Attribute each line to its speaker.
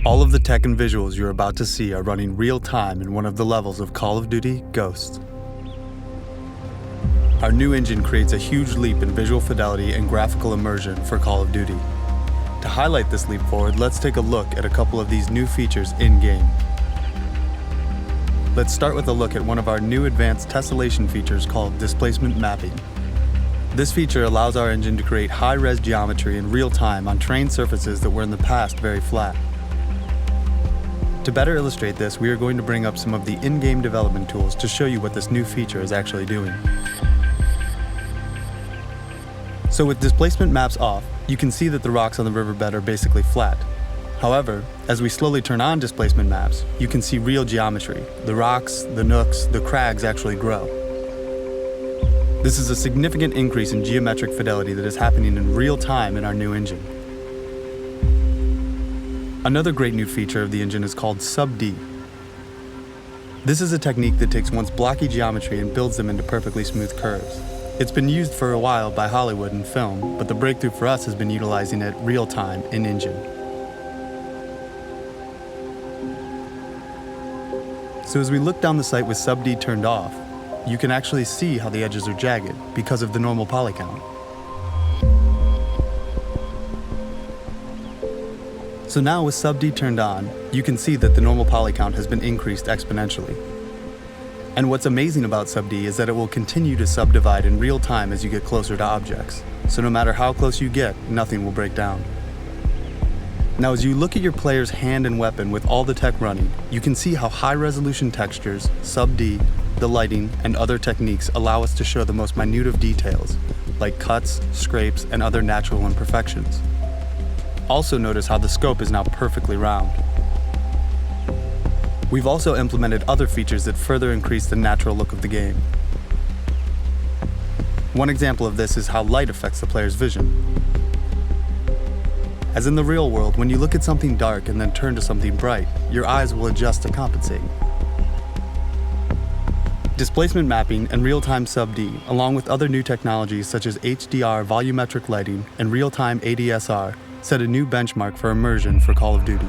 Speaker 1: All of the tech and visuals you're about to see are running real-time in one of the levels of Call of Duty Ghosts. Our new engine creates a huge leap in visual fidelity and graphical immersion for Call of Duty. To highlight this leap forward, let's take a look at a couple of these new features in-game. Let's start with a look at one of our new advanced tessellation features called displacement mapping. This feature allows our engine to create high-res geometry in real time on terrain surfaces that were in the past very flat. To better illustrate this, we are going to bring up some of the in-game development tools to show you what this new feature is actually doing. So with displacement maps off, you can see that the rocks on the riverbed are basically flat. However, as we slowly turn on displacement maps, you can see real geometry. The rocks, the nooks, the crags actually grow. This is a significant increase in geometric fidelity that is happening in real time in our new engine. Another great new feature of the engine is called sub-D. This is a technique that takes one's blocky geometry and builds them into perfectly smooth curves. It's been used for a while by Hollywood and film, but the breakthrough for us has been utilizing it real time in engine. So as we look down the sight with sub-D turned off, you can actually see how the edges are jagged because of the normal poly count. So now with sub-D turned on, you can see that the normal poly count has been increased exponentially. And what's amazing about sub-D is that it will continue to subdivide in real time as you get closer to objects. So no matter how close you get, nothing will break down. Now as you look at your player's hand and weapon with all the tech running, you can see how high-resolution textures, sub-D, the lighting, and other techniques allow us to show the most minute of details, like cuts, scrapes, and other natural imperfections. Also notice how the scope is now perfectly round. We've also implemented other features that further increase the natural look of the game. One example of this is how light affects the player's vision. As in the real world, when you look at something dark and then turn to something bright, your eyes will adjust to compensate. Displacement mapping and real-time sub-D, along with other new technologies such as HDR volumetric lighting and real-time ADSR, set a new benchmark for immersion for Call of Duty.